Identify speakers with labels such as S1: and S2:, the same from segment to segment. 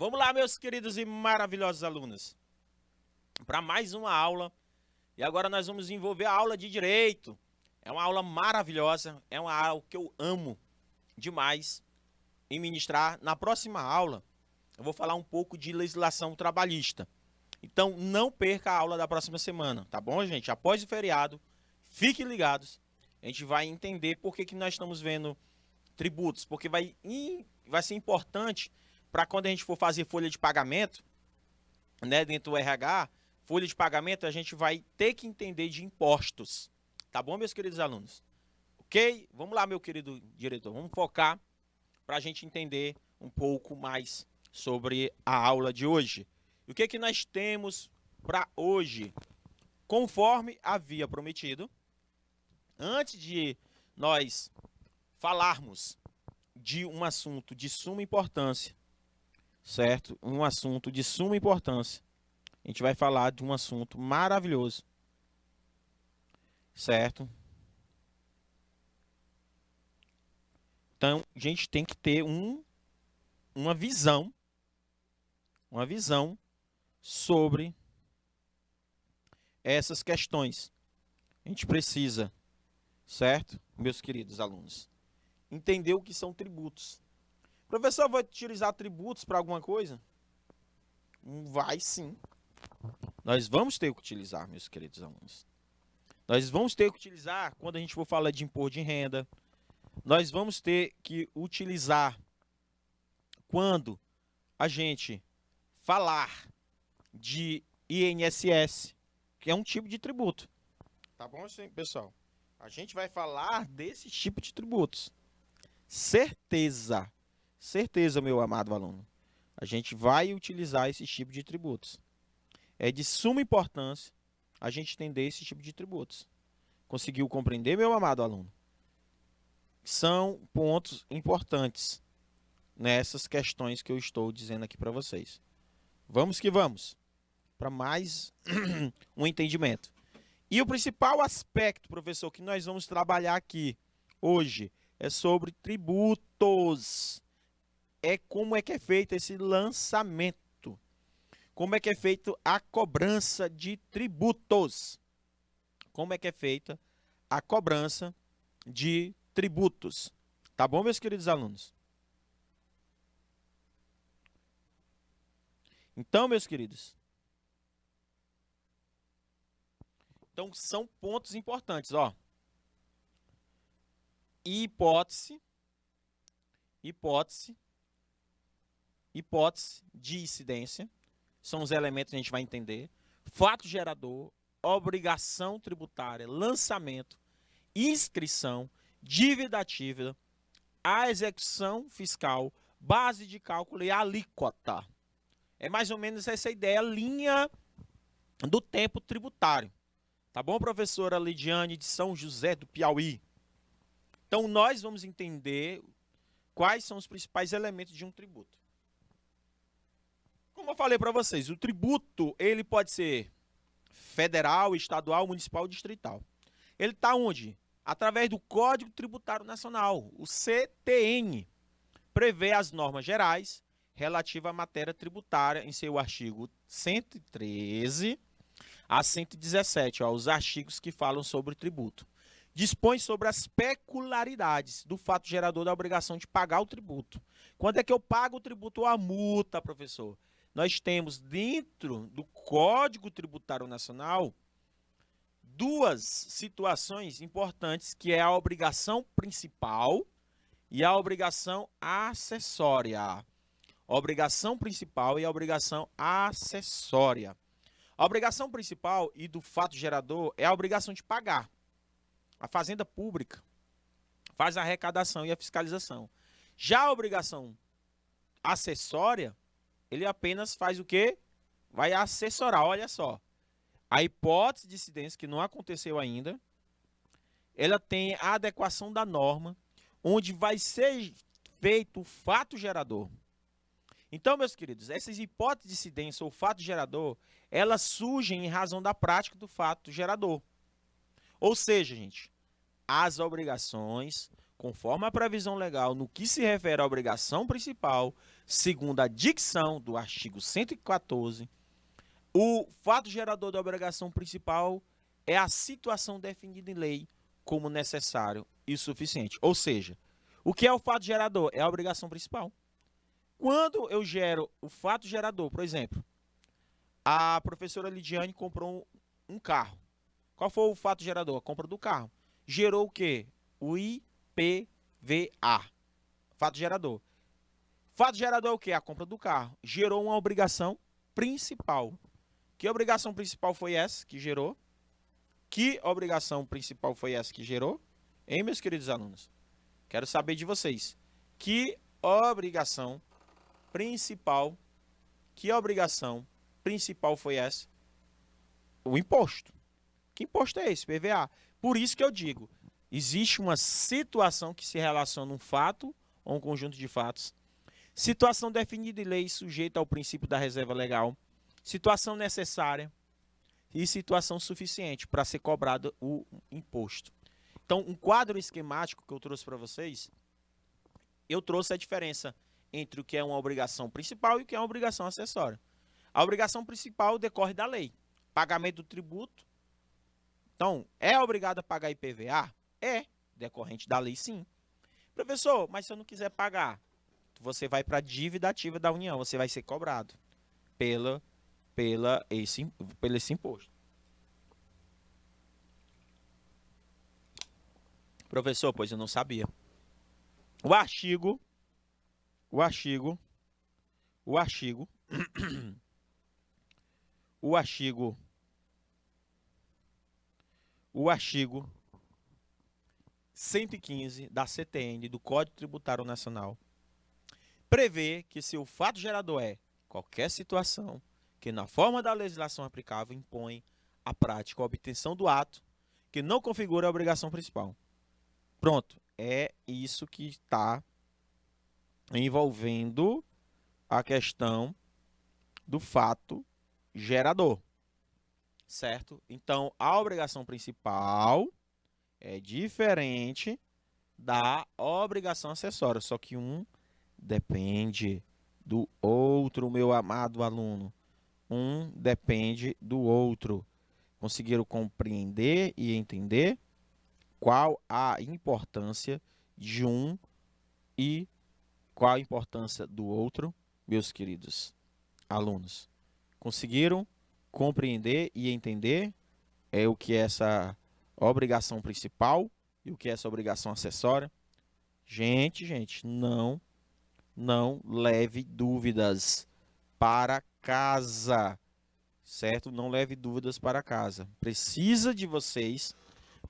S1: Vamos lá, meus queridos e maravilhosos alunos, para mais uma aula. E agora nós vamos envolver a aula de Direito. É uma aula maravilhosa, é uma aula que eu amo demais em ministrar. Na próxima aula, eu vou falar um pouco de legislação trabalhista. Então, não perca a aula da próxima semana, tá bom, gente? Após o feriado, fiquem ligados. A gente vai entender por que nós estamos vendo tributos, porque vai ser importante para quando a gente for fazer folha de pagamento, né, dentro do RH, folha de pagamento, a gente vai ter que entender de impostos. Tá bom, meus queridos alunos? Ok? Vamos lá, meu querido diretor. Vamos focar para a gente entender um pouco mais sobre a aula de hoje. E o que nós temos para hoje? Conforme havia prometido, antes de nós falarmos de um assunto de suma importância, certo? Um assunto de suma importância. A gente vai falar de um assunto maravilhoso, certo? Então, a gente tem que ter uma visão sobre essas questões. A gente precisa, certo, meus queridos alunos, entender o que são tributos. Professor, vai utilizar tributos para alguma coisa? Vai sim. Nós vamos ter que utilizar, meus queridos alunos. Nós vamos ter que utilizar quando a gente for falar de imposto de renda. Nós vamos ter que utilizar quando a gente falar de INSS, que é um tipo de tributo. Tá bom, pessoal? A gente vai falar desse tipo de tributos. Certeza, meu amado aluno. A gente vai utilizar esse tipo de tributos. É de suma importância a gente entender esse tipo de tributos. Conseguiu compreender, meu amado aluno? São pontos importantes nessas questões que eu estou dizendo aqui para vocês. Vamos que vamos, para mais um entendimento. E o principal aspecto, professor, que nós vamos trabalhar aqui hoje é sobre tributos. É como é que é feito esse lançamento. Como é que é feita a cobrança de tributos. Como é que é feita a cobrança de tributos. Tá bom, meus queridos alunos? Então, meus queridos, então são pontos importantes, ó. Hipótese de incidência, são os elementos que a gente vai entender. Fato gerador, obrigação tributária, lançamento, inscrição, dívida ativa, a execução fiscal, base de cálculo e alíquota. É mais ou menos essa ideia, linha do tempo tributário. Tá bom, professora Lidiane de São José do Piauí? Então, nós vamos entender quais são os principais elementos de um tributo. Como eu falei para vocês, o tributo ele pode ser federal, estadual, municipal ou distrital. Ele está onde? Através do Código Tributário Nacional, o CTN, prevê as normas gerais relativas à matéria tributária em seu artigo 113 a 117, ó, os artigos que falam sobre tributo. Dispõe sobre as peculiaridades do fato gerador da obrigação de pagar o tributo. Quando é que eu pago o tributo ou a multa, professor? Nós temos dentro do Código Tributário Nacional duas situações importantes, que é a obrigação principal e a obrigação acessória. A obrigação principal e a obrigação acessória. A obrigação principal e do fato gerador é a obrigação de pagar. A Fazenda Pública faz a arrecadação e a fiscalização. Já a obrigação acessória, ele apenas faz o quê? Vai assessorar, olha só. A hipótese de incidência, que não aconteceu ainda, ela tem a adequação da norma, onde vai ser feito o fato gerador. Então, meus queridos, essas hipóteses de incidência ou fato gerador, elas surgem em razão da prática do fato gerador. Ou seja, gente, as obrigações, conforme a previsão legal, no que se refere à obrigação principal, segundo a dicção do artigo 114, o fato gerador da obrigação principal é a situação definida em lei como necessário e suficiente. Ou seja, o que é o fato gerador? É a obrigação principal. Quando eu gero o fato gerador, por exemplo, a professora Lidiane comprou um carro. Qual foi o fato gerador? A compra do carro. Gerou o quê? O IPVA. Fato gerador. Fato gerador é o quê? A compra do carro. Gerou uma obrigação principal. Que obrigação principal foi essa que gerou? Que obrigação principal foi essa que gerou? Hein, meus queridos alunos? Quero saber de vocês. Que obrigação principal foi essa? O imposto. Que imposto é esse? PVA. Por isso que eu digo, existe uma situação que se relaciona a um fato ou um conjunto de fatos. Situação definida em lei sujeita ao princípio da reserva legal. Situação necessária e situação suficiente para ser cobrado o imposto. Então, um quadro esquemático que eu trouxe para vocês, eu trouxe a diferença entre o que é uma obrigação principal e o que é uma obrigação acessória. A obrigação principal decorre da lei. Pagamento do tributo. Então, é obrigado a pagar IPVA? É, decorrente da lei, sim. Professor, mas se eu não quiser pagar, você vai para a dívida ativa da União, você vai ser cobrado pelo esse imposto. Professor, pois eu não sabia. O artigo 115 da CTN, do Código Tributário Nacional, prevê que se o fato gerador é qualquer situação que na forma da legislação aplicável impõe a prática ou obtenção do ato que não configura a obrigação principal. Pronto, é isso que está envolvendo a questão do fato gerador, certo? Então, a obrigação principal é diferente da obrigação acessória, só que um depende do outro, meu amado aluno. Um depende do outro. Conseguiram compreender e entender qual a importância de um e qual a importância do outro, meus queridos alunos? Conseguiram compreender e entender o que é essa obrigação principal e o que é essa obrigação acessória? Gente, não leve dúvidas para casa, certo? Não leve dúvidas para casa. Precisa de vocês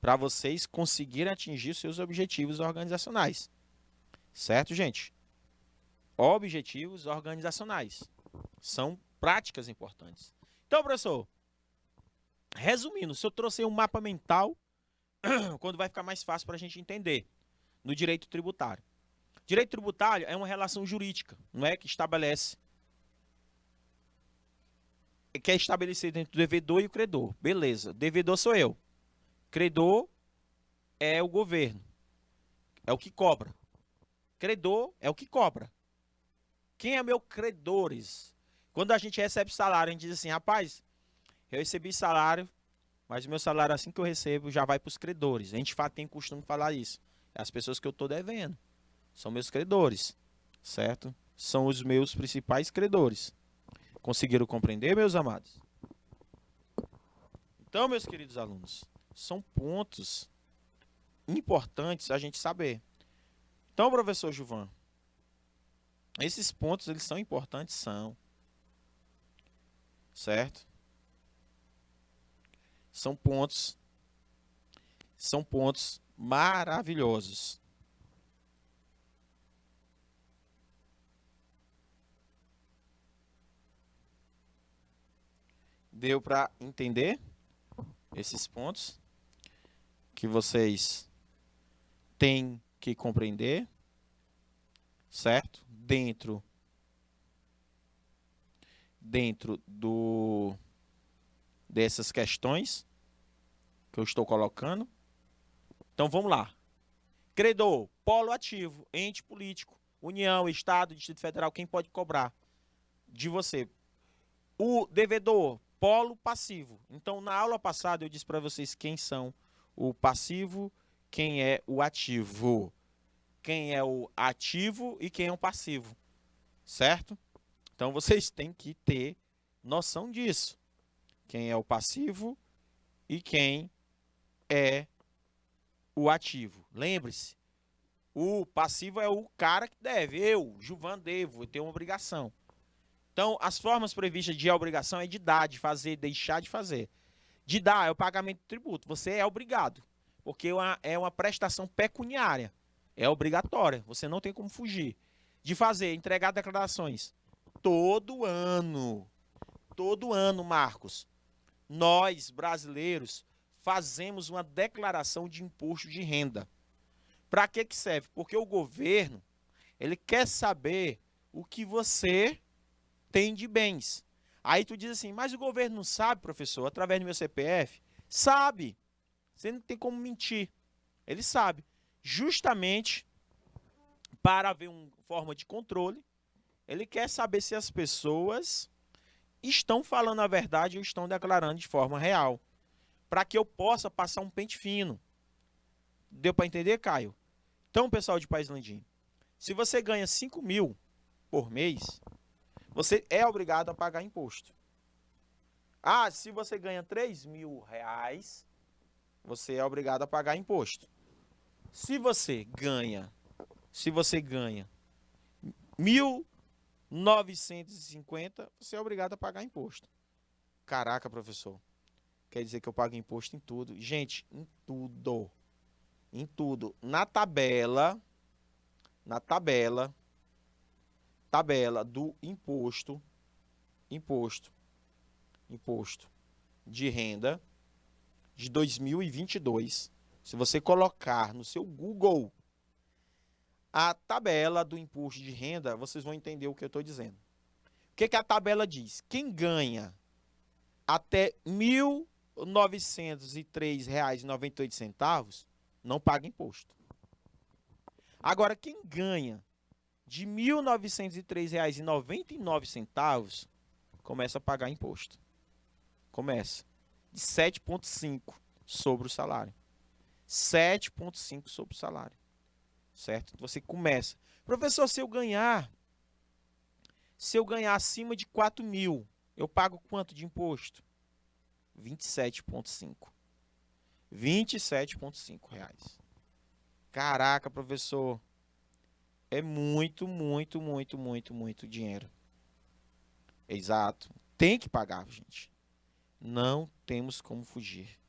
S1: para vocês conseguirem atingir seus objetivos organizacionais, certo, gente? Objetivos organizacionais são práticas importantes. Então, professor, resumindo, se eu trouxe um mapa mental, quando vai ficar mais fácil para a gente entender, no direito tributário. Direito tributário é uma relação jurídica, não é? Que é estabelecido entre o devedor e o credor. Beleza, devedor sou eu. Credor é o governo, é o que cobra. Credor é o que cobra. Quem é meu credores? Quando a gente recebe salário, a gente diz assim, rapaz, eu recebi salário, mas o meu salário assim que eu recebo já vai para os credores. A gente tem costume de falar isso. É as pessoas que eu estou devendo. São meus credores, certo? São os meus principais credores. Conseguiram compreender, meus amados? Então, meus queridos alunos, são pontos importantes a gente saber. Então, professor Gilvan, esses pontos, eles são importantes? São. Certo? São pontos maravilhosos. Deu para entender esses pontos que vocês têm que compreender, certo? Dentro dessas questões que eu estou colocando. Então vamos lá. Credor, polo ativo, ente político, União, Estado, Distrito Federal, quem pode cobrar de você? O devedor, polo passivo. Então, na aula passada eu disse para vocês quem são o passivo, quem é o ativo. Quem é o ativo e quem é o passivo, certo? Então, vocês têm que ter noção disso. Quem é o passivo e quem é o ativo. Lembre-se, o passivo é o cara que deve. Eu, Gilvan, devo, eu tenho uma obrigação. Então, as formas previstas de obrigação é de dar, de fazer, deixar de fazer. De dar é o pagamento do tributo. Você é obrigado, porque é uma prestação pecuniária. É obrigatória, você não tem como fugir. De fazer, entregar declarações. Todo ano, Marcos, nós, brasileiros, fazemos uma declaração de imposto de renda. Para que serve? Porque o governo, ele quer saber o que você tem de bens. Aí tu diz assim, mas o governo não sabe, professor, através do meu CPF? Sabe. Você não tem como mentir. Ele sabe. Justamente para haver uma forma de controle, ele quer saber se as pessoas estão falando a verdade ou estão declarando de forma real. Para que eu possa passar um pente fino. Deu para entender, Caio? Então, pessoal de País Landim, se você ganha 5 mil por mês, você é obrigado a pagar imposto. Ah, se você ganha 3 mil reais, você é obrigado a pagar imposto. Se você ganha 1.950, você é obrigado a pagar imposto. Caraca, professor. Quer dizer que eu pago imposto em tudo. Gente, em tudo. Em tudo. Na tabela do imposto de renda de 2022, se você colocar no seu Google a tabela do imposto de renda, vocês vão entender o que eu estou dizendo. O que a tabela diz? Quem ganha até R$ 1.903,98 não paga imposto. Agora, quem ganha de R$ 1.903,99 começa a pagar imposto. Começa. De 7,5% sobre o salário. 7,5% sobre o salário. Certo? Você começa. Professor, se eu ganhar acima de 4 mil, eu pago quanto de imposto? 27,5. R$ 27,5. Caraca, professor. É muito dinheiro. Exato. Tem que pagar, gente. Não temos como fugir.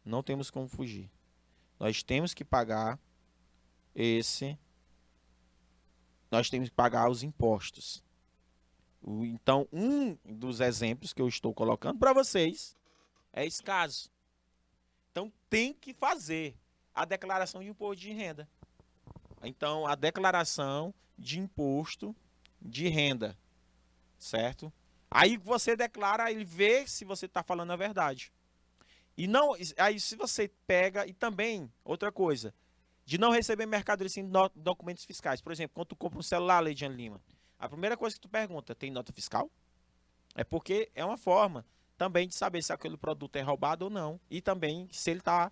S1: Não temos como fugir. Nós temos que pagar nós temos que pagar os impostos. Então, um dos exemplos que eu estou colocando para vocês é esse caso. Então, tem que fazer a declaração de imposto de renda. Então, a declaração de imposto de renda, certo? Aí você declara, ele vê se você está falando a verdade. E não, aí se você pega, e também, outra coisa, de não receber mercadoria sem documentos fiscais. Por exemplo, quando tu compra um celular, Leidiane Lima, a primeira coisa que tu pergunta, tem nota fiscal? É porque é uma forma também de saber se aquele produto é roubado ou não. E também se ele está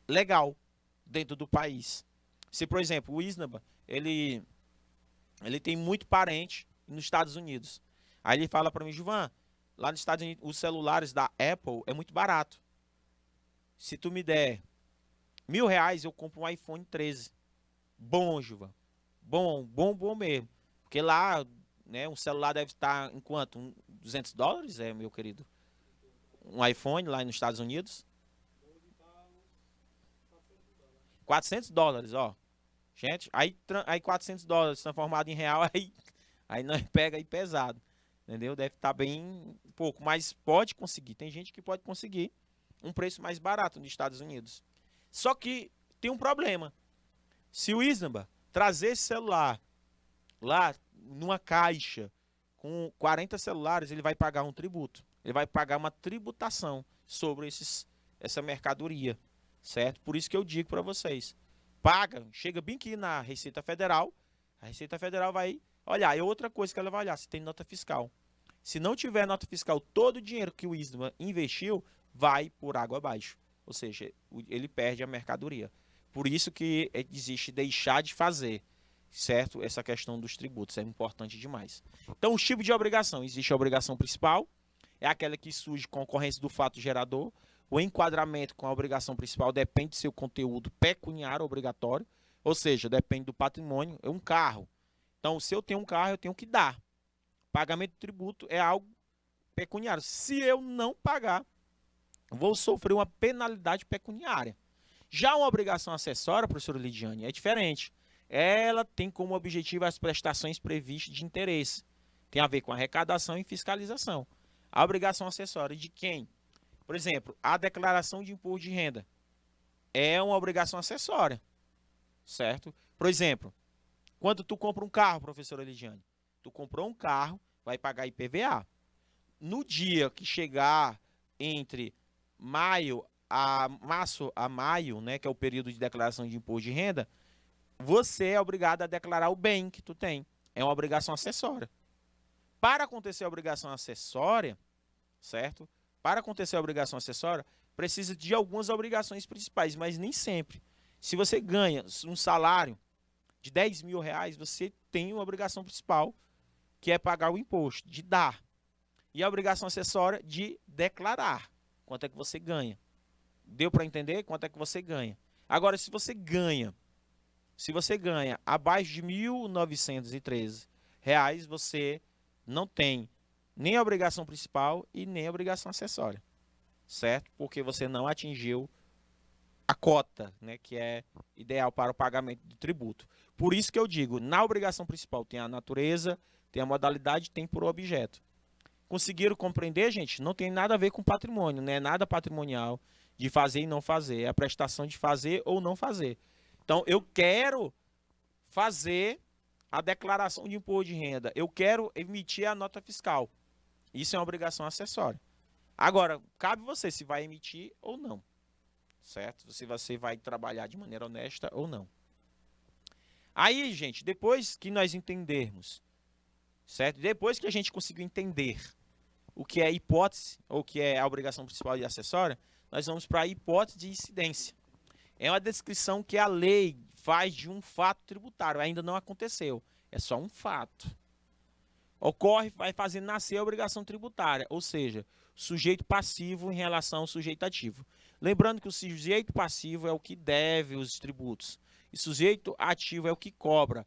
S1: legal dentro do país. Se, por exemplo, o Isnaba, ele tem muito parente nos Estados Unidos. Aí ele fala para mim, Gilvan, lá nos Estados Unidos, os celulares da Apple é muito barato. Se tu me der R$ 1.000, eu compro um iPhone 13. Bom, Gilvan. Bom mesmo. Porque lá, né, um celular deve estar em quanto? $200, meu querido? Um iPhone lá nos Estados Unidos? $400, ó. Gente, aí $400 transformado em real, aí nós pega aí pesado. Entendeu? Deve estar bem pouco, mas pode conseguir. Tem gente que pode conseguir um preço mais barato nos Estados Unidos. Só que tem um problema. Se o Isnaba trazer esse celular lá numa caixa com 40 celulares, ele vai pagar um tributo. Ele vai pagar uma tributação sobre essa mercadoria, certo? Por isso que eu digo para vocês, paga, chega bem aqui na Receita Federal, A Receita Federal vai olhar. E outra coisa que ela vai olhar, se tem nota fiscal. Se não tiver nota fiscal, todo o dinheiro que o ISMA investiu vai por água abaixo. Ou seja, ele perde a mercadoria. Por isso que existe deixar de fazer, certo? Essa questão dos tributos é importante demais. Então, os tipos de obrigação. Existe a obrigação principal, é aquela que surge com a ocorrência do fato gerador. O enquadramento com a obrigação principal depende do seu conteúdo pecuniário obrigatório, ou seja, depende do patrimônio. É um carro. Então, se eu tenho um carro, eu tenho que dar. Pagamento de tributo é algo pecuniário. Se eu não pagar, vou sofrer uma penalidade pecuniária. Já uma obrigação acessória, professora Lidiane, é diferente. Ela tem como objetivo as prestações previstas de interesse. Tem a ver com arrecadação e fiscalização. A obrigação acessória de quem? Por exemplo, a declaração de imposto de renda é uma obrigação acessória, certo? Por exemplo, quando tu compra um carro, professora Lidiane, tu comprou um carro, vai pagar IPVA. No dia que chegar entre março a maio, né, que é o período de declaração de imposto de renda, você é obrigado a declarar o bem que tu tem. É uma obrigação acessória. Para acontecer a obrigação acessória, certo? Para acontecer a obrigação acessória, precisa de algumas obrigações principais, mas nem sempre. Se você ganha um salário de 10 mil reais, você tem uma obrigação principal, que é pagar o imposto, de dar. E a obrigação acessória de declarar quanto é que você ganha. Deu para entender quanto é que você ganha? Agora, se você ganha abaixo de R$ 1.913, você não tem nem a obrigação principal e nem a obrigação acessória, certo? Porque você não atingiu a cota, né, que é ideal para o pagamento do tributo. Por isso que eu digo, na obrigação principal tem a natureza, tem a modalidade, tem por objeto. Conseguiram compreender, gente? Não tem nada a ver com patrimônio, não é nada patrimonial de fazer e não fazer, é a prestação de fazer ou não fazer. Então, eu quero fazer a declaração de imposto de renda, eu quero emitir a nota fiscal. Isso é uma obrigação acessória. Agora, cabe você se vai emitir ou não, certo? Se você vai trabalhar de maneira honesta ou não. Aí, gente, depois que nós entendermos, certo? Depois que a gente conseguiu entender o que é hipótese, ou o que é a obrigação principal e acessória, nós vamos para a hipótese de incidência. É uma descrição que a lei faz de um fato tributário, ainda não aconteceu, é só um fato. Ocorre, vai fazer nascer a obrigação tributária, ou seja, sujeito passivo em relação ao sujeito ativo. Lembrando que o sujeito passivo é o que deve os tributos, e sujeito ativo é o que cobra,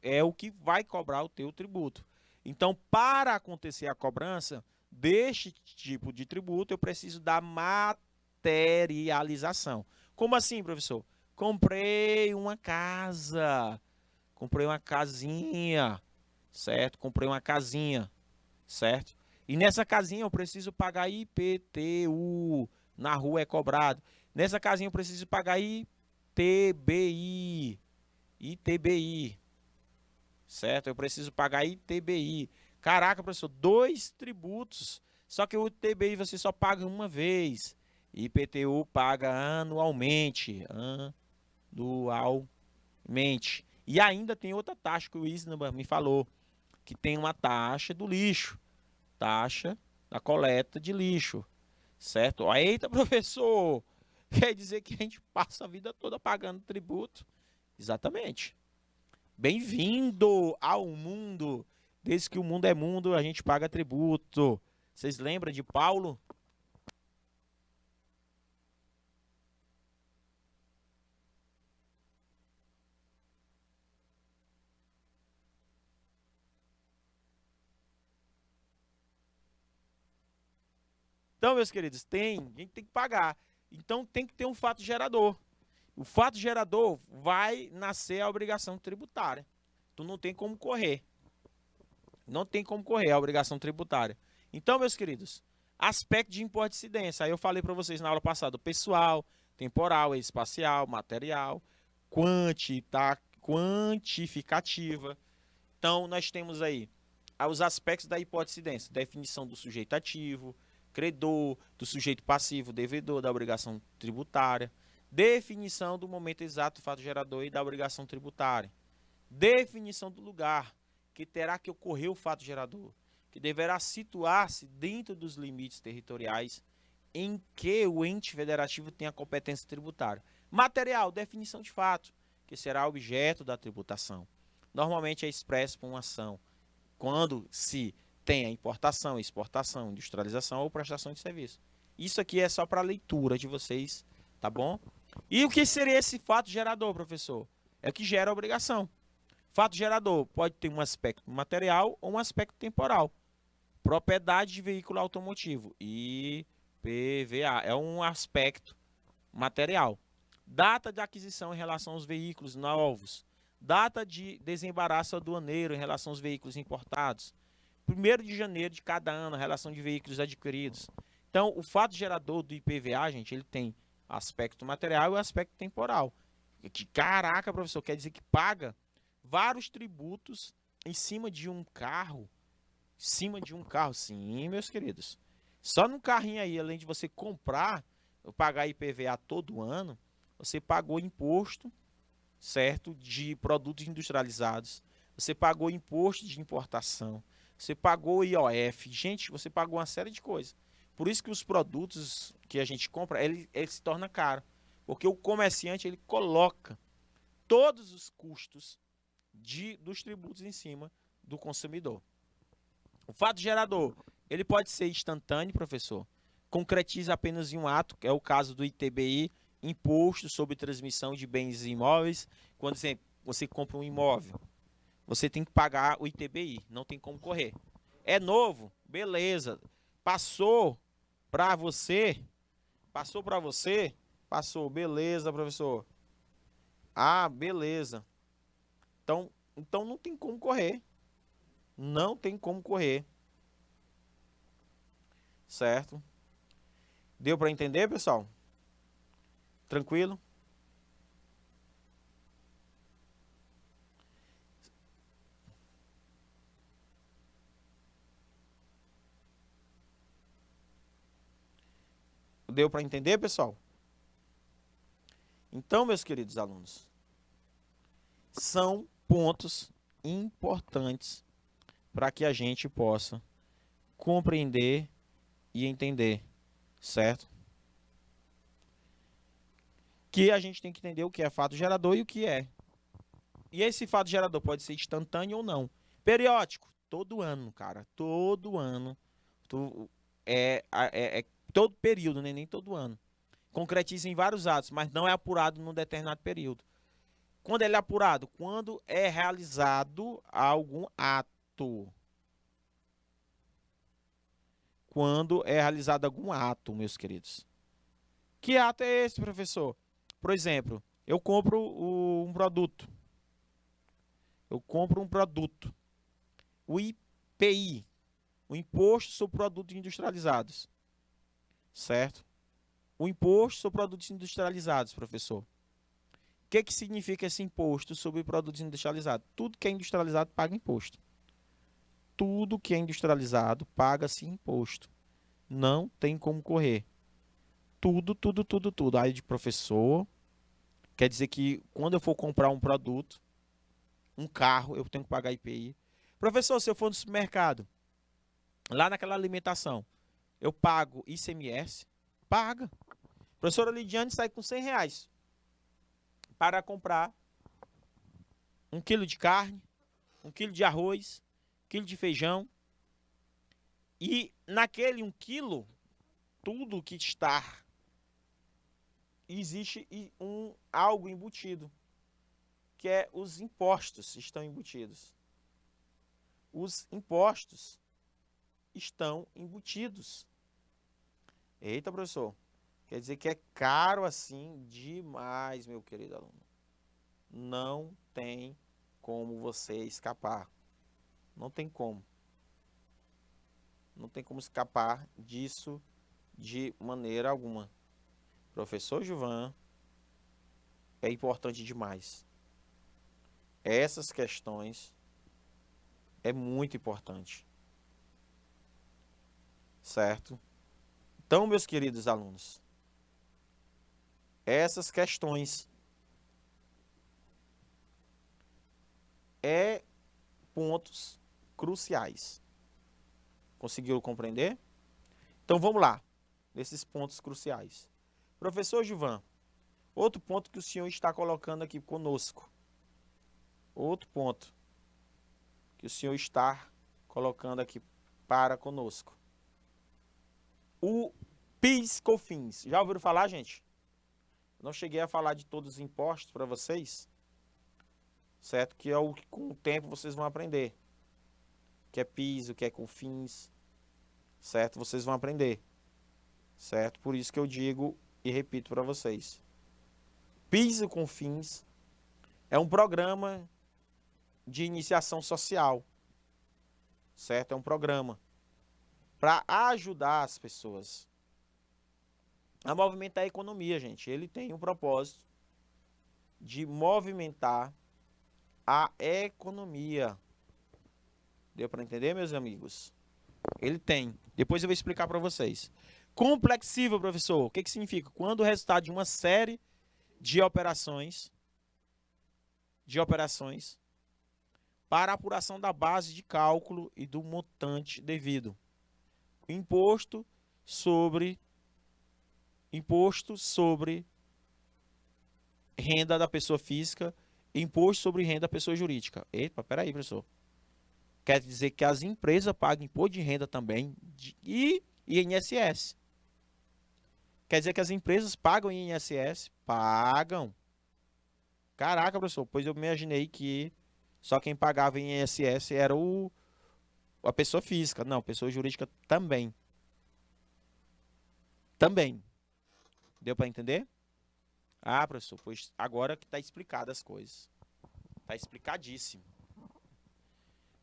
S1: é o que vai cobrar o teu tributo. Então, para acontecer a cobrança deste tipo de tributo, eu preciso da materialização. Como assim, professor? Comprei uma casa, comprei uma casinha, certo? Comprei uma casinha, certo? E nessa casinha eu preciso pagar IPTU, na rua é cobrado. Nessa casinha eu preciso pagar ITBI, certo? Eu preciso pagar ITBI. Caraca, professor, 2 tributos. Só que o ITBI você só paga uma vez. IPTU paga anualmente. E ainda tem outra taxa que o ISNA me falou, que tem uma taxa do lixo. Taxa da coleta de lixo. Certo? Eita, professor! Quer dizer que a gente passa a vida toda pagando tributo? Exatamente. Bem-vindo ao mundo. Desde que o mundo é mundo, a gente paga tributo. Vocês lembram de Paulo? Então, meus queridos, a gente tem que pagar. Então, tem que ter um fato gerador. O fato gerador vai nascer a obrigação tributária. Tu não tem como correr. Não tem como correr a obrigação tributária. Então, meus queridos, aspecto de imposto de incidência. Aí eu falei para vocês na aula passada, pessoal, temporal, espacial, material, quantificativa. Então, nós temos aí os aspectos da hipótese de incidência. Definição do sujeito ativo, credor, do sujeito passivo, devedor, da obrigação tributária. Definição do momento exato do fato gerador e da obrigação tributária. Definição do lugar que terá que ocorrer o fato gerador, que deverá situar-se dentro dos limites territoriais em que o ente federativo tem a competência tributária. Material, definição de fato, que será objeto da tributação. Normalmente é expresso por uma ação quando se tem a importação, exportação, industrialização ou prestação de serviço. Isso aqui é só para leitura de vocês, tá bom? E o que seria esse fato gerador, professor? É o que gera a obrigação. Fato gerador pode ter um aspecto material ou um aspecto temporal. Propriedade de veículo automotivo, IPVA, é um aspecto material. Data de aquisição em relação aos veículos novos. Data de desembaraço aduaneiro em relação aos veículos importados. 1º de janeiro de cada ano, a relação de veículos adquiridos. Então, o fato gerador do IPVA, gente, ele tem aspecto material e aspecto temporal. Caraca, professor, quer dizer que paga vários tributos em cima de um carro? Em cima de um carro, sim, meus queridos. Só num carrinho aí, além de você comprar, pagar IPVA todo ano, você pagou imposto, certo, de produtos industrializados. Você pagou imposto de importação. Você pagou IOF. Gente, você pagou uma série de coisas. Por isso que os produtos que a gente compra, ele se torna caro. Porque o comerciante, ele coloca todos os custos dos tributos em cima do consumidor. O fato gerador, ele pode ser instantâneo, professor. Concretiza apenas em um ato, que é o caso do ITBI, Imposto sobre Transmissão de Bens Imóveis. Quando você compra um imóvel, você tem que pagar o ITBI, não tem como correr. É novo? Beleza. Passou para você? Passou, beleza, professor. Ah, beleza. Então não tem como correr. Não tem como correr. Certo? Deu para entender, pessoal? Tranquilo? Deu para entender, pessoal? Então, meus queridos alunos, são pontos importantes para que a gente possa compreender e entender, certo? Que a gente tem que entender o que é fato gerador e o que é. E esse fato gerador pode ser instantâneo ou não. Periódico, todo ano, cara, todo ano. Todo período, né? Nem todo ano. Concretiza em vários atos, mas não é apurado num determinado período. Quando ele é apurado? Quando é realizado algum ato. Quando é realizado algum ato, meus queridos. Que ato é esse, professor? Por exemplo, eu compro um produto. O IPI, o Imposto sobre Produtos Industrializados. Certo? O Imposto sobre Produtos Industrializados, professor. O que significa esse imposto sobre produtos industrializados? Tudo que é industrializado paga imposto. Tudo que é industrializado paga-se imposto. Não tem como correr. Tudo. Aí de professor, quer dizer que quando eu for comprar um produto, um carro, eu tenho que pagar IPI. Professor, se eu for no supermercado, lá naquela alimentação, eu pago ICMS? Paga. Professora Lidiane sai com R$100 para comprar 1 quilo de carne, 1 quilo de arroz, 1 quilo de feijão. E naquele 1 quilo, tudo que está, existe algo embutido, que é os impostos estão embutidos. Os impostos estão embutidos. Eita, professor. Quer dizer que é caro assim demais, meu querido aluno. Não tem como você escapar. Não tem como. Não tem como escapar disso de maneira alguma. Professor Gilvan, é importante demais. Essas questões é muito importante. Certo? Então, meus queridos alunos, essas questões é pontos cruciais. Conseguiu compreender? Então vamos lá, nesses pontos cruciais. Professor Gilvan, outro ponto que o senhor está colocando aqui conosco. Outro ponto que o senhor está colocando aqui para conosco. O PIS/COFINS. Já ouviram falar, gente? Não cheguei a falar de todos os impostos para vocês, certo? Que é o que com o tempo vocês vão aprender. O que é PIS, o que é COFINS, certo? Vocês vão aprender, certo? Por isso que eu digo e repito para vocês. PIS e COFINS é um programa de iniciação social, certo? É um programa para ajudar as pessoas a movimentar a economia, gente. Ele tem o propósito de movimentar a economia. Deu para entender, meus amigos? Ele tem. Depois eu vou explicar para vocês. Complexível, professor. O que significa? Quando o resultado de uma série de operações para a apuração da base de cálculo e do montante devido. Imposto sobre renda da pessoa física, imposto sobre renda da pessoa jurídica. Eita, peraí, professor. Quer dizer que as empresas pagam imposto de renda também e INSS. Quer dizer que as empresas pagam INSS? Pagam. Caraca, professor, pois eu imaginei que só quem pagava INSS era a pessoa física. Não, pessoa jurídica também. Também. Deu para entender? Ah, professor, pois agora que está explicado as coisas. Está explicadíssimo.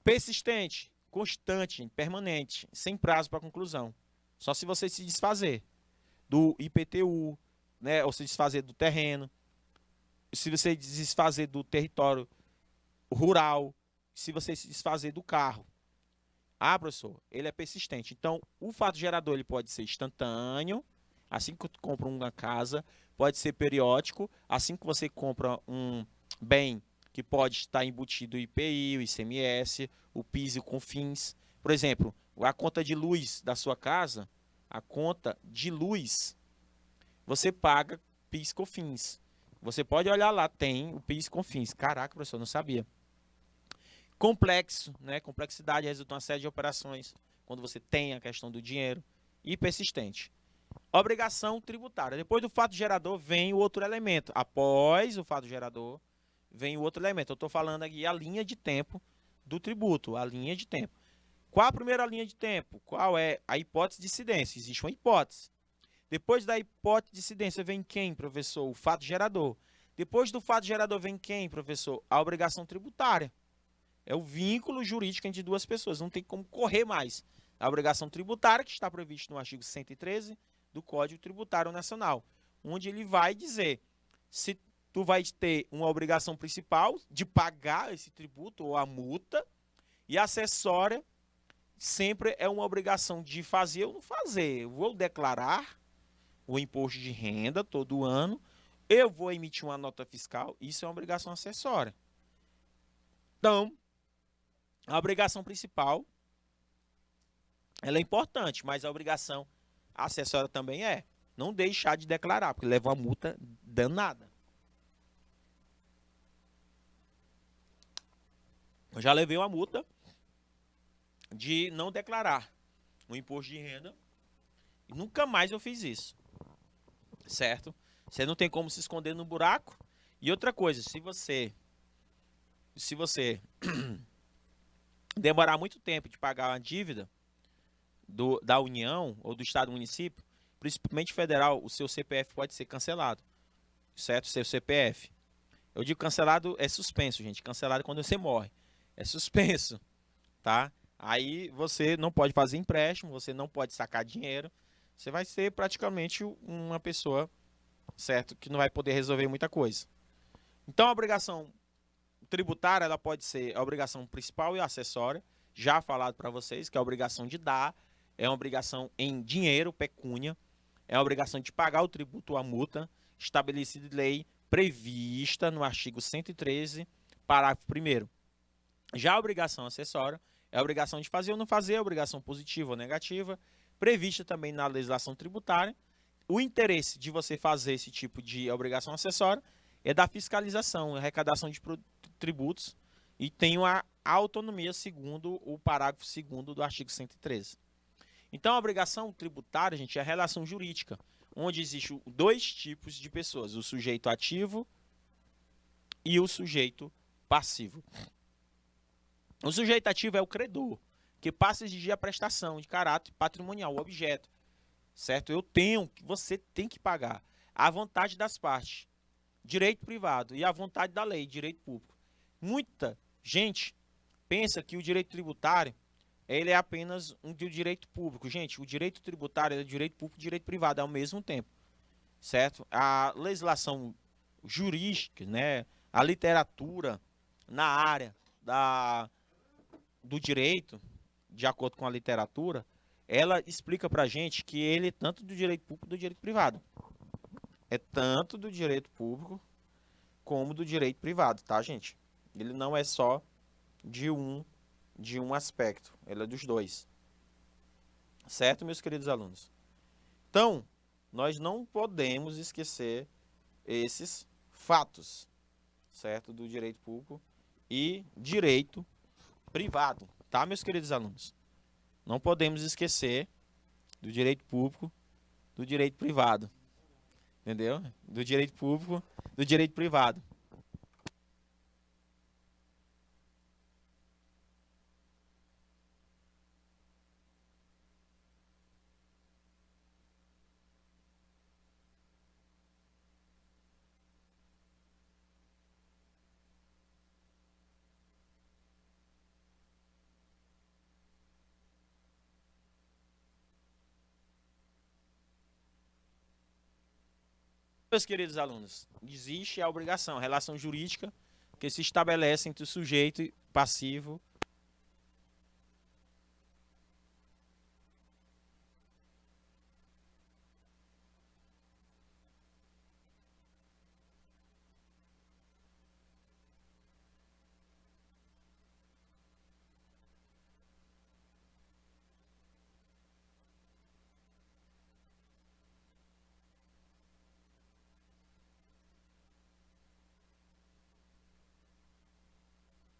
S1: Persistente, constante, permanente, sem prazo para conclusão. Só se você se desfazer do IPTU, né, ou se desfazer do terreno, se você se desfazer do território rural, se você se desfazer do carro. Ah, professor, ele é persistente. Então, o fato gerador ele pode ser instantâneo, assim que você compra uma casa, pode ser periódico, assim que você compra um bem que pode estar embutido o IPI, o ICMS, o PIS e o COFINS. Por exemplo, a conta de luz da sua casa, a conta de luz, você paga PIS e COFINS. Você pode olhar lá, tem o PIS e COFINS. Caraca, professor, não sabia. Complexo, né? Complexidade resulta em uma série de operações, quando você tem a questão do dinheiro. E persistente. Obrigação tributária. Depois do fato gerador vem o outro elemento. Após o fato gerador vem o outro elemento. Eu estou falando aqui a linha de tempo do tributo, a linha de tempo. Qual a primeira linha de tempo? Qual é a hipótese de incidência? Existe uma hipótese. Depois da hipótese de incidência vem quem, professor? O fato gerador. Depois do fato gerador vem quem, professor? A obrigação tributária. É o vínculo jurídico entre duas pessoas. Não tem como correr mais. A obrigação tributária, que está prevista no artigo 113 do Código Tributário Nacional, onde ele vai dizer se tu vai ter uma obrigação principal de pagar esse tributo ou a multa, e a acessória sempre é uma obrigação de fazer ou não fazer. Eu vou declarar o imposto de renda todo ano, eu vou emitir uma nota fiscal, isso é uma obrigação acessória. Então, a obrigação principal, ela é importante, mas a obrigação acessória também é. Não deixar de declarar, porque leva uma multa danada. Eu já levei uma multa de não declarar o imposto de renda e nunca mais eu fiz isso. Certo? Você não tem como se esconder no buraco. E outra coisa, se você demorar muito tempo de pagar uma dívida da União ou do Estado do município, principalmente federal, o seu CPF pode ser cancelado. Certo? Seu CPF. Eu digo cancelado é suspenso, gente. Cancelado é quando você morre. É suspenso. Tá? Aí você não pode fazer empréstimo, você não pode sacar dinheiro. Você vai ser praticamente uma pessoa, certo, que não vai poder resolver muita coisa. Então a obrigação tributária, ela pode ser a obrigação principal e acessória, já falado para vocês, que é a obrigação de dar, é uma obrigação em dinheiro, pecúnia, é a obrigação de pagar o tributo ou a multa, estabelecida em lei prevista no artigo 113, parágrafo 1º. Já a obrigação acessória é a obrigação de fazer ou não fazer, a obrigação positiva ou negativa, prevista também na legislação tributária. O interesse de você fazer esse tipo de obrigação acessória é da fiscalização, arrecadação de tributos e tem a autonomia segundo o parágrafo 2º do artigo 113. Então, a obrigação tributária, gente, é a relação jurídica, onde existem dois tipos de pessoas, o sujeito ativo e o sujeito passivo. O sujeito ativo é o credor, que passa a exigir a prestação de caráter patrimonial, o objeto, certo? Você tem que pagar à vontade das partes, direito privado, e à vontade da lei, direito público. Muita gente pensa que o direito tributário ele é apenas um direito público. Gente, o direito tributário é direito público e direito privado ao mesmo tempo, certo? A legislação jurídica, né, a literatura na área do direito, de acordo com a literatura, ela explica pra gente que ele é tanto do direito público do direito privado. É tanto do direito público como do direito privado, tá, gente? Ele não é só de um aspecto, ele é dos dois. Certo, meus queridos alunos? Então, nós não podemos esquecer esses fatos, certo? Do direito público e direito privado, tá, meus queridos alunos? Não podemos esquecer do direito público, do direito privado, entendeu? Do direito público, do direito privado. Meus queridos alunos, existe a obrigação, a relação jurídica que se estabelece entre o sujeito e passivo.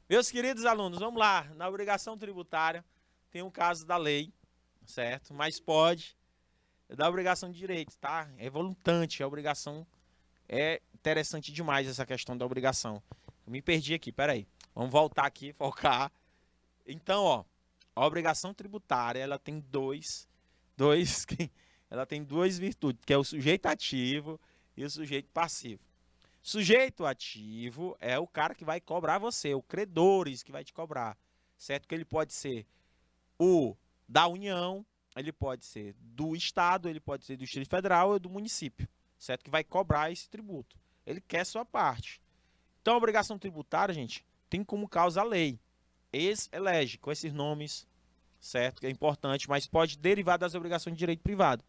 S1: Meus queridos alunos, vamos lá. Na obrigação tributária tem um caso da lei, certo? Mas pode da obrigação de direito, tá? É voluntário, a obrigação é interessante demais essa questão da obrigação. Eu me perdi aqui, peraí. Vamos voltar aqui, focar. Então, ó, a obrigação tributária, ela tem ela tem duas virtudes, que é o sujeito ativo e o sujeito passivo. Sujeito ativo é o cara que vai cobrar você, o credores que vai te cobrar, certo? Que ele pode ser o da União, ele pode ser do Estado, ele pode ser do Distrito Federal ou do município, certo? Que vai cobrar esse tributo. Ele quer sua parte. Então, a obrigação tributária, gente, tem como causa a lei. Elege com esses nomes, certo? Que é importante, mas pode derivar das obrigações de direito privado,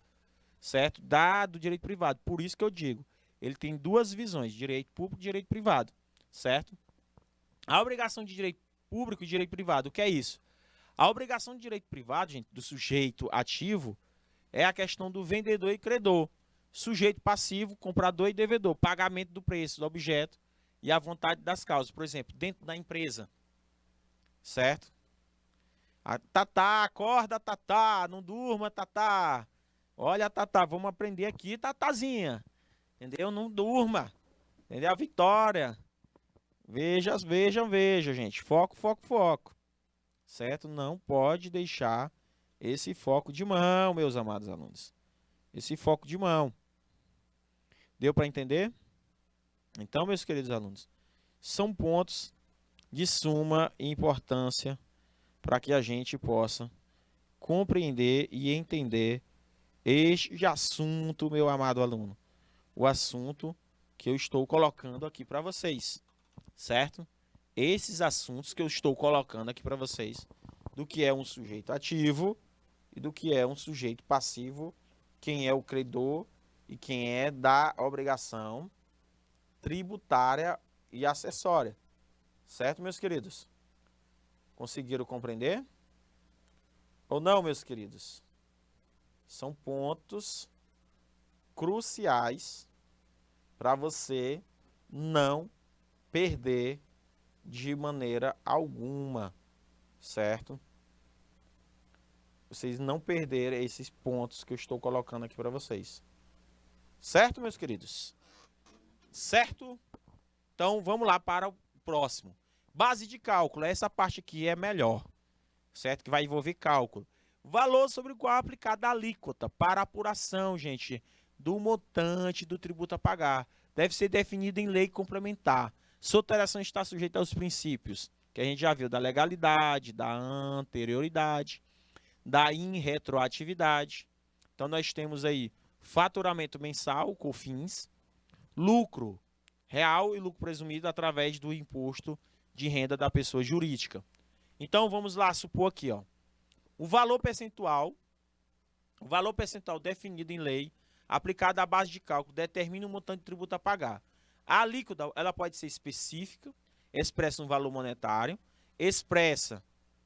S1: certo? Do direito privado. Por isso que eu digo, ele tem duas visões, direito público e direito privado, certo? A obrigação de direito público e direito privado, o que é isso? A obrigação de direito privado, gente, do sujeito ativo, é a questão do vendedor e credor. Sujeito passivo, comprador e devedor, pagamento do preço do objeto e a vontade das causas. Por exemplo, dentro da empresa, certo? Tatá, acorda, Tatá, não durma, Tatá. Olha, Tatá, vamos aprender aqui, Tatazinha. Entendeu? Não durma. Entendeu? A Vitória. Veja, gente. Foco, foco, foco. Certo? Não pode deixar esse foco de mão, meus amados alunos. Esse foco de mão. Deu para entender? Então, meus queridos alunos, são pontos de suma importância para que a gente possa compreender e entender este assunto, meu amado aluno. O assunto que eu estou colocando aqui para vocês, certo? Esses assuntos que eu estou colocando aqui para vocês, do que é um sujeito ativo e do que é um sujeito passivo, quem é o credor e quem é da obrigação tributária e acessória, certo, meus queridos? Conseguiram compreender? Ou não, meus queridos? São pontos cruciais para você não perder de maneira alguma, certo? Vocês não perderem esses pontos que eu estou colocando aqui para vocês. Certo, meus queridos? Certo? Então, vamos lá para o próximo. Base de cálculo. Essa parte aqui é melhor, certo? Que vai envolver cálculo. Valor sobre o qual é aplicada a alíquota para apuração, gente, do montante do tributo a pagar. Deve ser definido em lei complementar. Sua alteração está sujeita aos princípios, que a gente já viu, da legalidade, da anterioridade, da irretroatividade. Então, nós temos aí faturamento mensal, COFINS, lucro real e lucro presumido através do imposto de renda da pessoa jurídica. Então, vamos lá supor aqui, ó, o valor percentual definido em lei, aplicado à base de cálculo, determina o montante de tributo a pagar. A alíquota, ela pode ser específica, expressa no valor monetário, expressa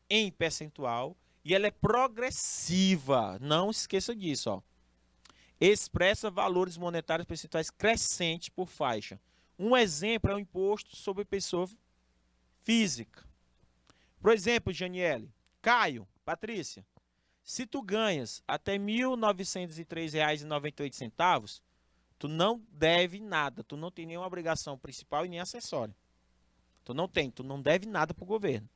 S1: em percentual, e ela é progressiva. Não esqueça disso, ó. Expressa valores monetários percentuais crescentes por faixa. Um exemplo é o imposto sobre pessoa física. Por exemplo, Janiele, Caio, Patrícia, se tu ganhas até R$ 1.903,98, tu não deve nada, tu não tem nenhuma obrigação principal e nem acessória. Tu não deve nada para o governo.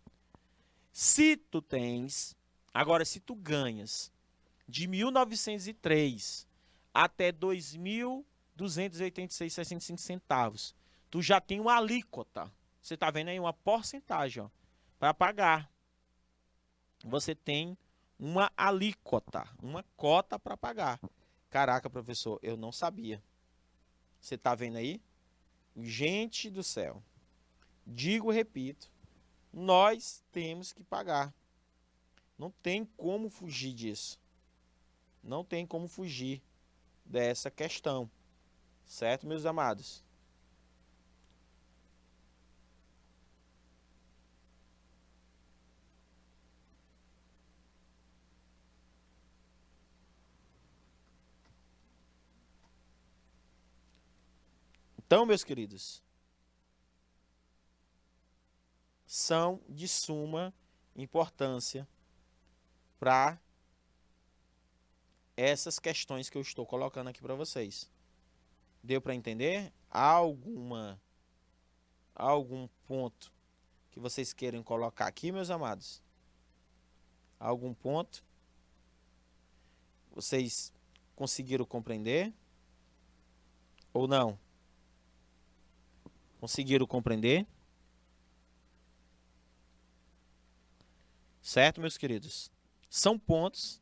S1: Se tu tens, agora se tu ganhas de 1.903 até R$ 2.286,65 centavos, tu já tem uma alíquota. Você está vendo aí uma porcentagem, ó, para pagar. Você tem uma alíquota, uma cota para pagar. Caraca, professor, eu não sabia. Você está vendo aí? Gente do céu. Digo e repito, nós temos que pagar. Não tem como fugir disso. Não tem como fugir dessa questão. Certo, meus amados? Então, meus queridos, são de suma importância para essas questões que eu estou colocando aqui para vocês. Deu para entender? Algum ponto que vocês queiram colocar aqui, meus amados? Algum ponto? Vocês conseguiram compreender? Ou não? Conseguiram compreender? Certo, meus queridos? São pontos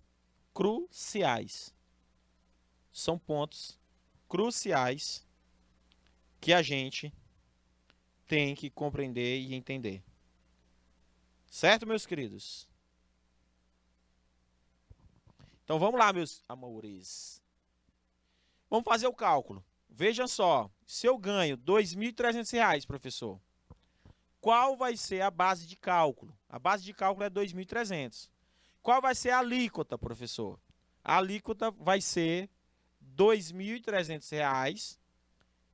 S1: cruciais. São pontos cruciais que a gente tem que compreender e entender. Certo, meus queridos? Então vamos lá, meus amores. Vamos fazer o cálculo. Veja só, se eu ganho R$ 2.300, professor, qual vai ser a base de cálculo? A base de cálculo é 2.300. Qual vai ser a alíquota, professor? A alíquota vai ser R$ 2.300,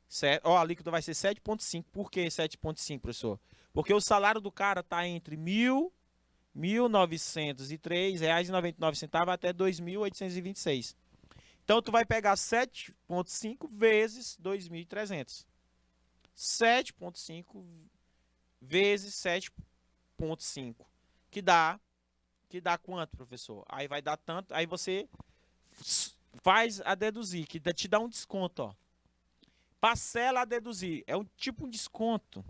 S1: certo? A alíquota vai ser 7,5. Por que 7,5, professor? Porque o salário do cara está entre R$ 1.903,99 até R$ 2.826. Então, tu vai pegar 7,5 vezes 2.300. 7,5 vezes 7,5. Que dá quanto, professor? Aí vai dar tanto. Aí você faz a deduzir, que te dá um desconto, ó. Parcela a deduzir. É um tipo um desconto.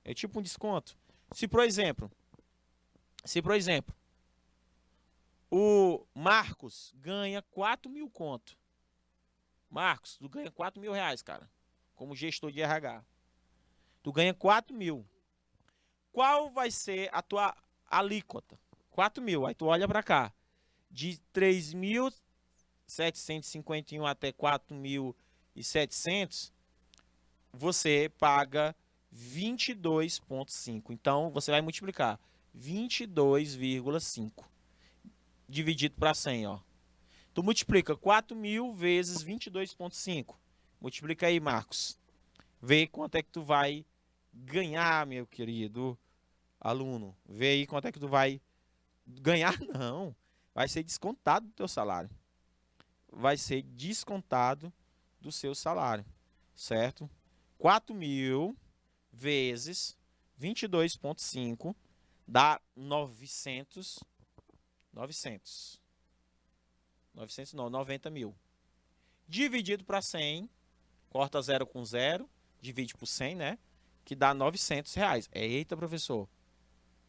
S1: É tipo um desconto. Se, por exemplo, o Marcos ganha 4.000 conto. Marcos, tu ganha R$ 4.000, cara. Como gestor de RH. Tu ganha 4.000. Qual vai ser a tua alíquota? 4.000. Aí tu olha pra cá. De 3.751 até 4.700, você paga 22,5. Então, você vai multiplicar 22,5 dividido para 100, ó. Tu multiplica 4.000 vezes 22,5. Multiplica aí, Marcos. Vê quanto é que tu vai ganhar, meu querido aluno. Vê aí quanto é que tu vai ganhar, não. Vai ser descontado do teu salário. Vai ser descontado do seu salário, certo? 4.000 vezes 22,5 dá 900 não, 90 mil. Dividido para 100, corta 0 com 0, divide por 100, né? Que dá 900 reais. Eita, professor.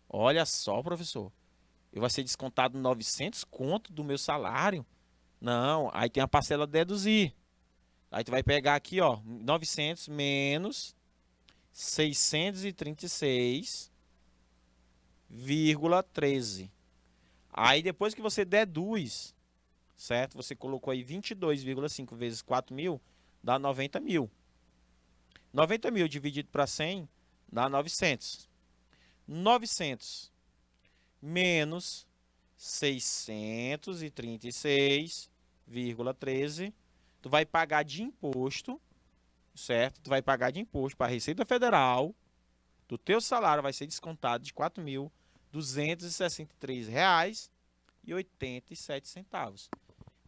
S1: Olha só, professor. Eu vai ser descontado 900 conto do meu salário? Não, aí tem a parcela deduzir. Aí tu vai pegar aqui, ó, 900 menos 636,13. Aí depois que você deduz, certo? Você colocou aí 22,5 vezes 4.000, dá 90 mil. 90 mil dividido para 100 dá 900. 900 menos 636,13. Tu vai pagar de imposto, certo? Tu vai pagar de imposto para a Receita Federal. Do teu salário vai ser descontado de R$ 4.263,87.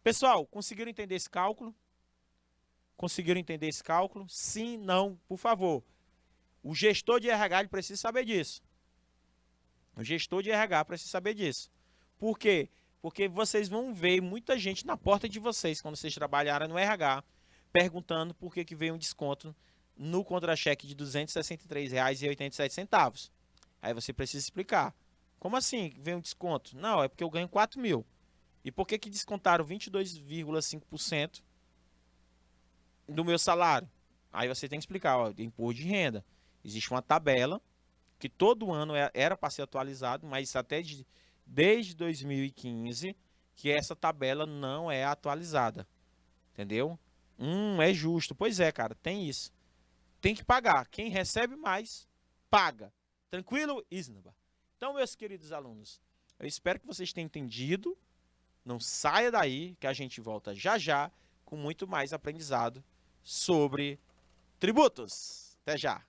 S1: Pessoal, conseguiram entender esse cálculo? Conseguiram entender esse cálculo? Sim, não, por favor. O gestor de RH ele precisa saber disso. O gestor de RH precisa saber disso. Por quê? Porque vocês vão ver muita gente na porta de vocês, quando vocês trabalharem no RH, perguntando por que veio um desconto no contra-cheque de R$ 263,87. Aí você precisa explicar. Como assim veio um desconto? Não, é porque eu ganho 4.000. E por que descontaram 22,5% do meu salário? Aí você tem que explicar, ó, imposto de renda. Existe uma tabela que todo ano era para ser atualizado, mas até desde 2015 que essa tabela não é atualizada. Entendeu? É justo. Pois é, cara, tem isso. Tem que pagar. Quem recebe mais, paga. Tranquilo, Isnaba? Então, meus queridos alunos, eu espero que vocês tenham entendido. Não saia daí, que a gente volta já já com muito mais aprendizado sobre tributos. Até já!